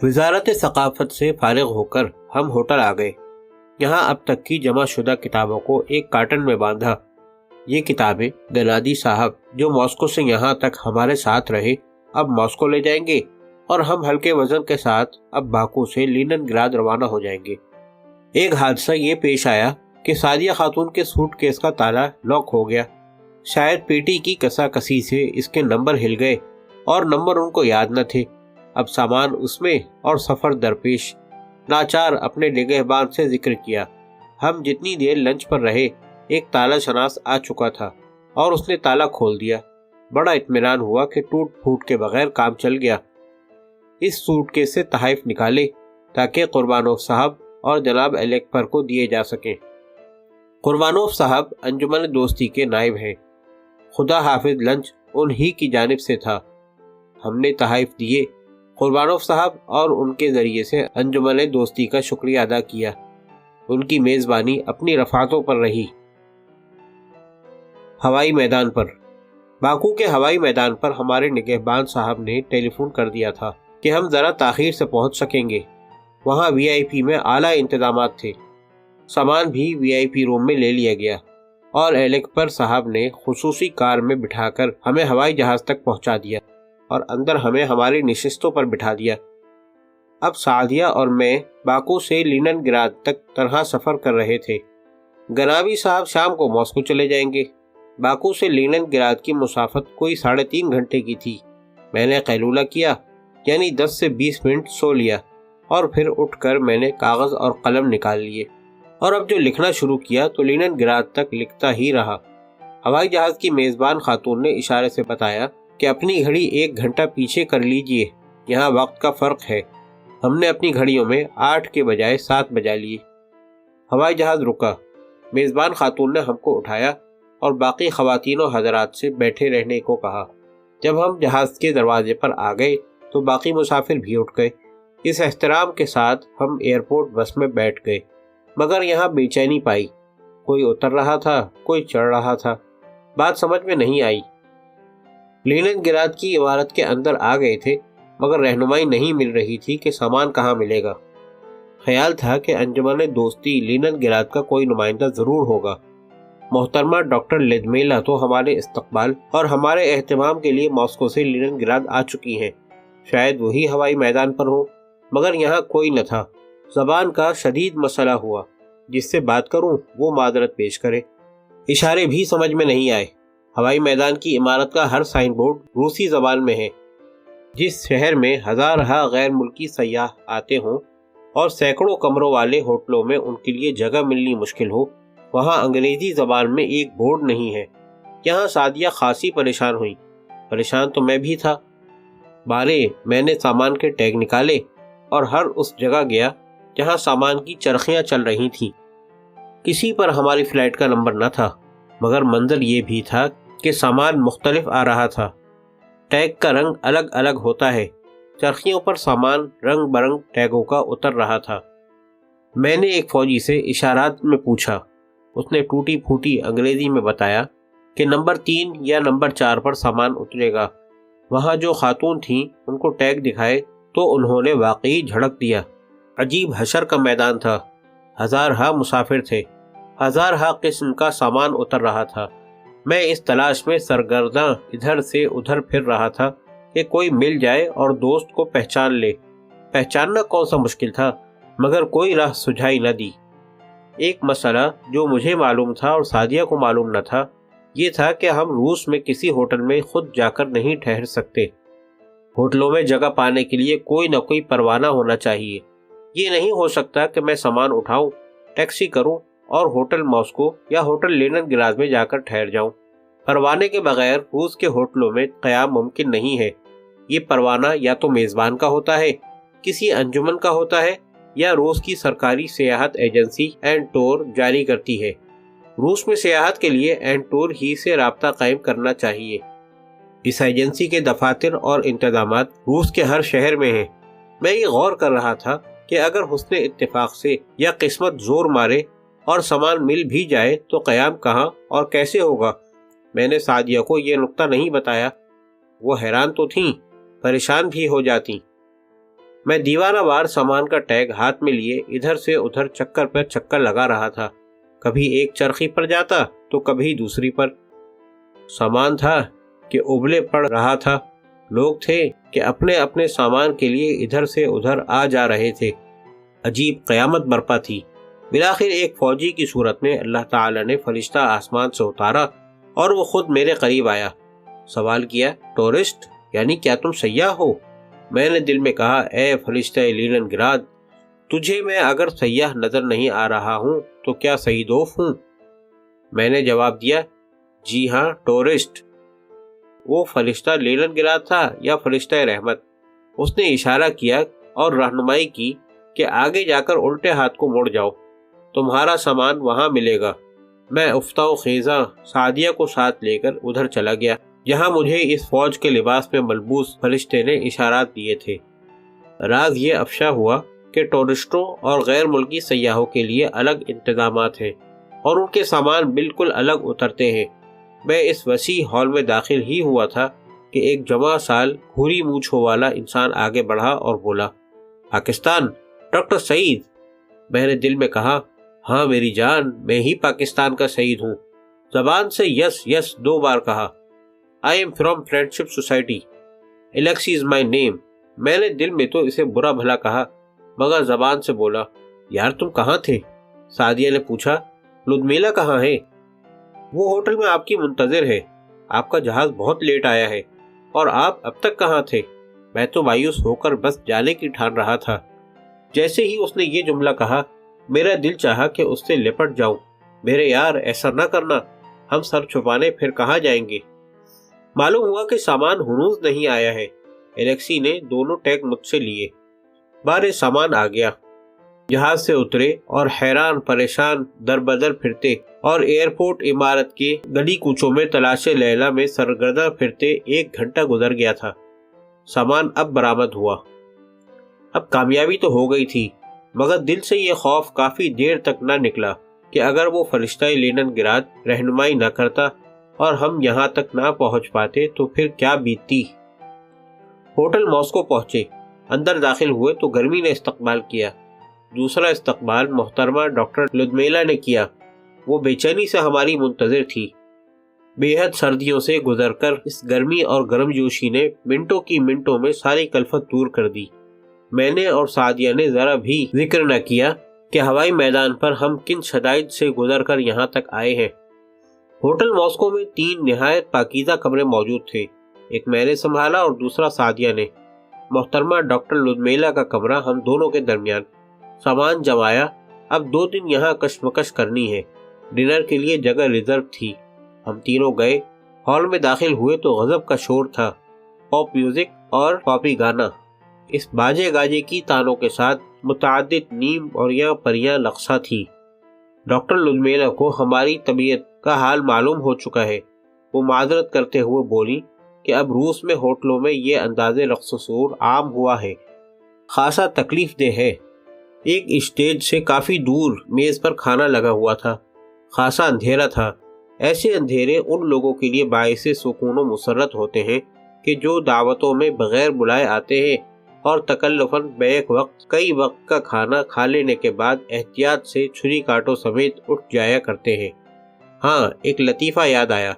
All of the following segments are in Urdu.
وزارت ثقافت سے فارغ ہو کر ہم ہوٹل آ گئے۔ یہاں اب تک کی جمع شدہ کتابوں کو ایک کارٹن میں باندھا۔ یہ کتابیں گنادی صاحب جو ماسکو سے یہاں تک ہمارے ساتھ رہے اب ماسکو لے جائیں گے، اور ہم ہلکے وزن کے ساتھ اب باکو سے لینن گراد روانہ ہو جائیں گے۔ ایک حادثہ یہ پیش آیا کہ سعدیہ خاتون کے سوٹ کیس کا تالا لاک ہو گیا۔ شاید پیٹی کی کسا کسی سے اس کے نمبر ہل گئے اور نمبر ان کو یاد نہ تھے۔ اب سامان اس میں اور سفر درپیش۔ ناچار اپنے نگہبان سے ذکر کیا۔ ہم جتنی دیر لنچ پر رہے ایک تالا شناس آ چکا تھا اور اس نے تالا کھول دیا۔ بڑا اطمینان ہوا کہ ٹوٹ پھوٹ کے بغیر کام چل گیا۔ اس سوٹ کیس سے تحائف نکالے تاکہ قربانوف صاحب اور جناب الیکپر کو دیے جا سکیں۔ قربانوف صاحب انجمن دوستی کے نائب ہیں۔ خدا حافظ لنچ انہی کی جانب سے تھا۔ ہم نے تحائف دیے۔ قربانوف صاحب اور ان کے ذریعے سے انجمن دوستی کا شکریہ ادا کیا۔ ان کی میزبانی اپنی رفعتوں پر رہی۔ ہوائی میدان پر باکو کے ہوائی میدان پر ہمارے نگہبان صاحب نے ٹیلی فون کر دیا تھا کہ ہم ذرا تاخیر سے پہنچ سکیں گے۔ وہاں وی آئی پی میں اعلیٰ انتظامات تھے۔ سامان بھی وی آئی پی روم میں لے لیا گیا اور الیکپر صاحب نے خصوصی کار میں بٹھا کر ہمیں ہوائی جہاز تک پہنچا دیا اور اندر ہمیں ہماری نشستوں پر بٹھا دیا۔ اب سعدیہ اور میں باکو سے لینن گراد تک تنہا سفر کر رہے تھے۔ گنابی صاحب شام کو ماسکو چلے جائیں گے۔ باکو سے لینن گراد کی مسافت کوئی 3.5 گھنٹے کی تھی۔ میں نے قیلولہ کیا، یعنی 10 سے 20 منٹ سو لیا، اور پھر اٹھ کر میں نے کاغذ اور قلم نکال لیے اور اب جو لکھنا شروع کیا تو لینن گراد تک لکھتا ہی رہا۔ ہوائی جہاز کی میزبان خاتون نے اشارے سے بتایا کہ اپنی گھڑی 1 گھنٹہ پیچھے کر لیجئے، یہاں وقت کا فرق ہے۔ ہم نے اپنی گھڑیوں میں 8 کے بجائے 7 بجا لیے۔ ہوائی جہاز رکا۔ میزبان خاتون نے ہم کو اٹھایا اور باقی خواتین و حضرات سے بیٹھے رہنے کو کہا۔ جب ہم جہاز کے دروازے پر آ گئے تو باقی مسافر بھی اٹھ گئے۔ اس احترام کے ساتھ ہم ایئرپورٹ بس میں بیٹھ گئے، مگر یہاں بے چینی پائی۔ کوئی اتر رہا تھا، کوئی چڑھ رہا تھا۔ بات سمجھ میں نہیں آئی۔ لینن گراد کی عمارت کے اندر آ گئے تھے، مگر رہنمائی نہیں مل رہی تھی کہ سامان کہاں ملے گا۔ خیال تھا کہ انجمن دوستی لینن گراد کا کوئی نمائندہ ضرور ہوگا۔ محترمہ ڈاکٹر لیدمیلا تو ہمارے استقبال اور ہمارے اہتمام کے لیے ماسکو سے لینن گراد آ چکی ہیں۔ شاید وہی ہوائی میدان پر ہو، مگر یہاں کوئی نہ تھا۔ زبان کا شدید مسئلہ ہوا۔ جس سے بات کروں وہ معذرت پیش کرے۔ اشارے بھی سمجھ میں نہیں آئے۔ ہوائی میدان کی عمارت کا ہر سائن بورڈ روسی زبان میں ہے۔ جس شہر میں ہزارہا غیر ملکی سیاح آتے ہوں اور سینکڑوں کمروں والے ہوٹلوں میں ان کے لیے جگہ ملنی مشکل ہو، وہاں انگریزی زبان میں ایک بورڈ نہیں ہے۔ یہاں سعدیہ خاصی پریشان ہوئی۔ پریشان تو میں بھی تھا۔ بارے میں نے سامان کے ٹیگ نکالے اور ہر اس جگہ گیا جہاں سامان کی چرخیاں چل رہی تھیں۔ کسی پر ہماری فلائٹ کا نمبر نہ تھا، مگر منظر یہ بھی تھا کہ سامان مختلف آ رہا تھا۔ ٹیگ کا رنگ الگ الگ ہوتا ہے۔ چرخیوں پر سامان رنگ برنگ ٹیگوں کا اتر رہا تھا۔ میں نے ایک فوجی سے اشارات میں پوچھا۔ اس نے ٹوٹی پھوٹی انگریزی میں بتایا کہ نمبر 3 یا نمبر 4 پر سامان اترے گا۔ وہاں جو خاتون تھیں ان کو ٹیگ دکھائے تو انہوں نے واقعی جھڑک دیا۔ عجیب حشر کا میدان تھا۔ ہزارہا مسافر تھے۔ ہزارہا قسم کا سامان اتر رہا تھا۔ میں اس تلاش میں سرگرداں ادھر سے ادھر پھر رہا تھا کہ کوئی مل جائے اور دوست کو پہچان لے۔ پہچاننا کون سا مشکل تھا، مگر کوئی راہ سجھائی نہ دی۔ ایک مسئلہ جو مجھے معلوم تھا اور سعدیہ کو معلوم نہ تھا، یہ تھا کہ ہم روس میں کسی ہوٹل میں خود جا کر نہیں ٹھہر سکتے۔ ہوٹلوں میں جگہ پانے کے لیے کوئی نہ کوئی پروانہ ہونا چاہیے۔ یہ نہیں ہو سکتا کہ میں سامان اٹھاؤں، ٹیکسی کروں اور ہوٹل ماسکو یا ہوٹل لینن گراد میں جا کر ٹھہر جاؤں۔ پروانے کے بغیر روس کے ہوٹلوں میں قیام ممکن نہیں ہے۔ یہ پروانہ یا تو میزبان کا ہوتا ہے، کسی انجمن کا ہوتا ہے، یا روس کی سرکاری سیاحت ایجنسی اینڈ ٹور جاری کرتی ہے۔ روس میں سیاحت کے لیے اینڈ ٹور ہی سے رابطہ قائم کرنا چاہیے۔ اس ایجنسی کے دفاتر اور انتظامات روس کے ہر شہر میں ہیں۔ میں یہ غور کر رہا تھا کہ اگر حسن اتفاق سے یا قسمت زور مارے اور سامان مل بھی جائے تو قیام کہاں اور کیسے ہوگا۔ میں نے سعدیہ کو یہ نکتہ نہیں بتایا۔ وہ حیران تو تھیں، پریشان بھی ہو جاتی۔ میں دیوانہ وار سامان کا ٹیگ ہاتھ میں لیے ادھر سے ادھر چکر پر چکر لگا رہا تھا۔ کبھی ایک چرخی پر جاتا تو کبھی دوسری پر۔ سامان تھا کہ ابلے پڑ رہا تھا، لوگ تھے کہ اپنے اپنے سامان کے لیے ادھر سے ادھر آ جا رہے تھے۔ عجیب قیامت برپا تھی۔ بالآخر ایک فوجی کی صورت میں اللہ تعالی نے فرشتہ آسمان سے اتارا اور وہ خود میرے قریب آیا۔ سوال کیا، ٹورسٹ یعنی کیا تم سیاح ہو؟ میں نے دل میں کہا، اے فرشتہ لینن گراد، تجھے میں اگر سیاح نظر نہیں آ رہا ہوں تو کیا سیدوف ہوں؟ میں نے جواب دیا، جی ہاں ٹورسٹ۔ وہ فرشتہ لینن گراد تھا یا فرشتہ رحمت؟ اس نے اشارہ کیا اور رہنمائی کی کہ آگے جا کر الٹے ہاتھ کو مڑ جاؤ، تمہارا سامان وہاں ملے گا۔ میں افتاء و خیزاں سعدیہ کو ساتھ لے کر ادھر چلا گیا جہاں مجھے اس فوج کے لباس میں ملبوس فرشتے نے اشارات دیے تھے۔ راز یہ افشا ہوا کہ ٹورسٹوں اور غیر ملکی سیاحوں کے لیے الگ انتظامات ہیں اور ان کے سامان بالکل الگ اترتے ہیں۔ میں اس وسیع ہال میں داخل ہی ہوا تھا کہ ایک جوان سال بھوری مونچھوں والا انسان آگے بڑھا اور بولا، پاکستان، ڈاکٹر سعید؟ میں نے دل میں کہا، ہاں میری جان، میں ہی پاکستان کا سعید ہوں۔ زبان سے یس یس 2 بار کہا۔ I am from Friendship Society. Alexi is my name. میں نے دل میں تو اسے برا بھلا کہا مگر زبان سے بولا، یار تم کہاں تھے؟ سعدیہ نے پوچھا، لدمیلا کہاں ہے؟ وہ ہوٹل میں آپ کی منتظر ہے، آپ کا جہاز بہت لیٹ آیا ہے۔ اور آپ اب تک کہاں تھے؟ میں تو مایوس ہو کر بس جانے کی ٹھان رہا تھا۔ جیسے ہی اس نے یہ جملہ کہا میرا دل چاہا کہ اس سے لپٹ جاؤں۔ میرے یار ایسا نہ کرنا، ہم سر چھپانے پھر کہاں جائیں گے؟ معلوم ہوا کہ سامان ہنوز نہیں آیا ہے۔ الیکسی نے دونوں ٹیگ مجھ سے لیے۔ بارے سامان آ گیا۔ جہاز سے اترے اور حیران پریشان در بدر پھرتے اور ایئرپورٹ عمارت کے گلی کوچوں میں تلاش لیلا میں سرگرداں پھرتے 1 گھنٹہ گزر گیا تھا۔ سامان اب برآمد ہوا۔ اب کامیابی تو ہو گئی تھی مگر دل سے یہ خوف کافی دیر تک نہ نکلا کہ اگر وہ فرشتہ لینن گراد رہنمائی نہ کرتا اور ہم یہاں تک نہ پہنچ پاتے تو پھر کیا بیتتی۔ ہوٹل ماسکو پہنچے، اندر داخل ہوئے تو گرمی نے استقبال کیا۔ دوسرا استقبال محترمہ ڈاکٹر لدمیلا نے کیا۔ وہ بے چینی سے ہماری منتظر تھی۔ بے حد سردیوں سے گزر کر اس گرمی اور گرم جوشی نے منٹوں کی منٹوں میں ساری کلفت دور کر دی۔ میں نے اور سعدیہ نے ذرا بھی ذکر نہ کیا کہ ہوائی میدان پر ہم کن شدائد سے گزر کر یہاں تک آئے ہیں۔ ہوٹل ماسکو میں 3 نہایت پاکیزہ کمرے موجود تھے۔ ایک میں نے سنبھالا اور دوسرا سعدیہ نے۔ محترمہ ڈاکٹر لدمیلا کا کمرہ ہم دونوں کے درمیان۔ سامان جمایا، اب 2 دن یہاں کشمکش کرنی ہے۔ ڈنر کے لیے جگہ ریزرو تھی۔ ہم تینوں گئے۔ ہال میں داخل ہوئے تو غضب کا شور تھا، پاپ میوزک اور پاپی گانا۔ اس باجے گاجے کی تانوں کے ساتھ متعدد نیم اور یا پریاں رقصہ تھی۔ ڈاکٹر لدمیلا کو ہماری طبیعت کا حال معلوم ہو چکا ہے۔ وہ معذرت کرتے ہوئے بولی کہ اب روس میں ہوٹلوں میں یہ انداز رقص و سرور عام ہوا ہے، خاصا تکلیف دہ ہے۔ ایک اسٹیج سے کافی دور میز پر کھانا لگا ہوا تھا، خاصا اندھیرا تھا۔ ایسے اندھیرے ان لوگوں کے لیے باعث سکون و مسرت ہوتے ہیں کہ جو دعوتوں میں بغیر بلائے آتے ہیں اور تکلفاً بیک وقت کئی وقت کا کھانا کھا لینے کے بعد احتیاط سے چھری کاٹوں سمیت اٹھ جایا کرتے ہیں۔ ہاں، ایک لطیفہ یاد آیا۔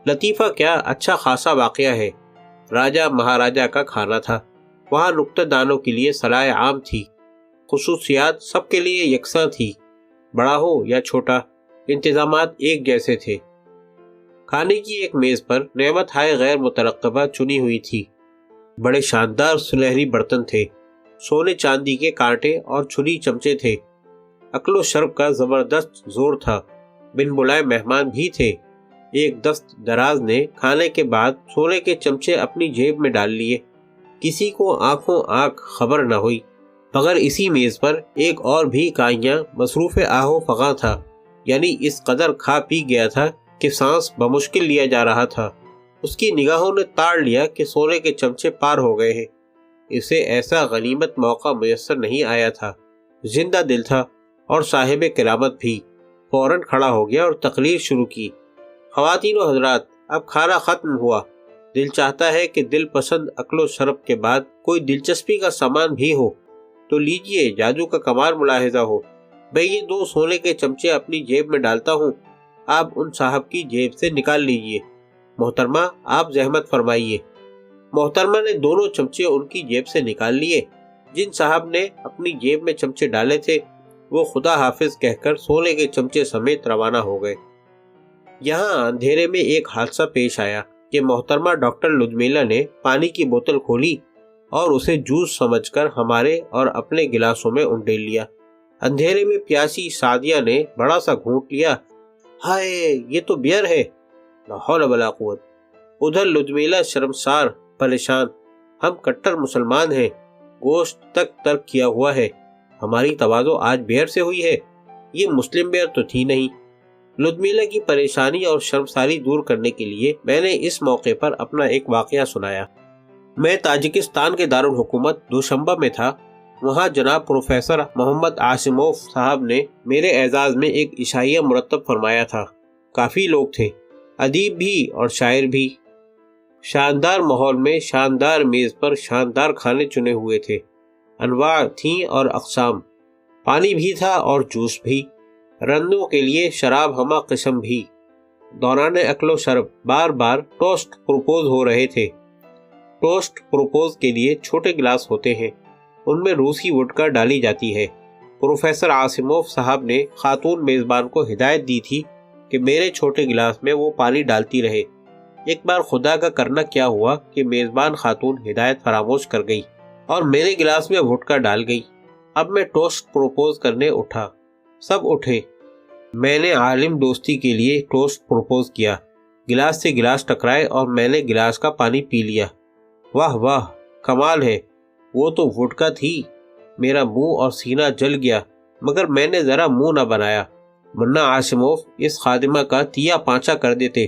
لطیفہ کیا، اچھا خاصا واقعہ ہے۔ راجہ مہاراجہ کا کھانا تھا۔ وہاں نکتہ دانوں کے لیے صلاح عام تھی۔ خصوصیات سب کے لیے یکساں تھی، بڑا ہو یا چھوٹا، انتظامات ایک جیسے تھے۔ کھانے کی ایک میز پر نعمت ہائے غیر مترقبہ چنی ہوئی تھی۔ بڑے شاندار سنہری برتن تھے، سونے چاندی کے کانٹے اور چھری چمچے تھے۔ اکل و شرب کا زبردست زور تھا۔ بن بلائے مہمان بھی تھے۔ ایک دست دراز نے کھانے کے بعد سونے کے چمچے اپنی جیب میں ڈال لیے۔ کسی کو آنکھوں آنکھ خبر نہ ہوئی، مگر اسی میز پر ایک اور بھی کائیاں مصروف آہو فغاں تھا، یعنی اس قدر کھا پی گیا تھا کہ سانس بمشکل لیا جا رہا تھا۔ اس کی نگاہوں نے تاڑ لیا کہ سونے کے چمچے پار ہو گئے ہیں۔ اسے ایسا غنیمت موقع میسر نہیں آیا تھا۔ زندہ دل تھا اور صاحب کرامت بھی۔ فوراً کھڑا ہو گیا اور تقریر شروع کی۔ خواتین و حضرات، اب کھانا ختم ہوا، دل چاہتا ہے کہ دل پسند عقل و شرف کے بعد کوئی دلچسپی کا سامان بھی ہو تو لیجئے، جادو کا کمال ملاحظہ ہو۔ میں یہ 2 سونے کے چمچے اپنی جیب میں ڈالتا ہوں، آپ ان صاحب کی جیب سے نکال لیجئے۔ محترمہ، آپ زحمت فرمائیے۔ محترمہ نے دونوں چمچے ان کی جیب سے نکال لیے۔ جن صاحب نے اپنی جیب میں چمچے ڈالے تھے وہ خدا حافظ کہہ کر سونے کے چمچے سمیت روانہ ہو گئے۔ یہاں اندھیرے میں ایک حادثہ پیش آیا کہ محترمہ ڈاکٹر لدمیلا نے پانی کی بوتل کھولی اور اسے جوس سمجھ کر ہمارے اور اپنے گلاسوں میں انڈیل لیا۔ اندھیرے میں پیاسی سعدیہ نے بڑا سا گھونٹ لیا۔ ہائے، یہ تو بیئر ہے، لا حول ولا قوت۔ ادھر لدمیلا شرمسار، پریشان۔ ہم کٹر مسلمان ہیں، گوشت تک ترک کیا ہوا ہے، ہماری تواضع آج بیئر سے ہوئی ہے، یہ مسلم بیئر تو تھی نہیں۔ لدمیلا کی پریشانی اور شرمساری دور کرنے کے لیے میں نے اس موقع پر اپنا ایک واقعہ سنایا۔ میں تاجکستان کے دارالحکومت دوشنبہ میں تھا۔ وہاں جناب پروفیسر محمد عاصموف صاحب نے میرے اعزاز میں ایک عشائیہ مرتب فرمایا تھا۔ کافی لوگ تھے، ادیب بھی اور شاعر بھی۔ شاندار ماحول میں شاندار میز پر شاندار کھانے چنے ہوئے تھے، انواع تھیں اور اقسام، پانی بھی تھا اور جوس بھی، رندوں کے لیے شراب ہمہ قسم بھی۔ دوران اکل و شرب بار بار ٹوسٹ پروپوز ہو رہے تھے۔ ٹوسٹ پروپوز کے لیے چھوٹے گلاس ہوتے ہیں، ان میں روسی وڈکا ڈالی جاتی ہے۔ پروفیسر عاصموف صاحب نے خاتون میزبان کو ہدایت دی تھی کہ میرے چھوٹے گلاس میں وہ پانی ڈالتی رہے۔ ایک بار خدا کا کرنا کیا ہوا کہ میزبان خاتون ہدایت فراموش کر گئی اور میرے گلاس میں وڈکا ڈال گئی۔ اب میں ٹوسٹ پروپوز کرنے اٹھا، سب اٹھے۔ میں نے عالم دوستی کے لیے ٹوسٹ پروپوز کیا، گلاس سے گلاس ٹکرائے اور میں نے گلاس کا پانی پی لیا۔ واہ واہ، کمال ہے، وہ تو وڈکا تھی۔ میرا منہ اور سینہ جل گیا، مگر میں نے ذرا منہ نہ بنایا، ورنہ عاصموف اس خادمہ کا تیا پانچا کر دیتے۔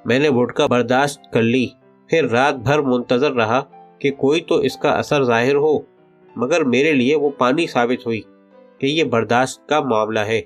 میں نے وڈکا برداشت کر لی، پھر رات بھر منتظر رہا کہ کوئی تو اس کا اثر ظاہر ہو، مگر میرے لیے وہ پانی ثابت ہوئی کہ یہ برداشت کا معاملہ ہے۔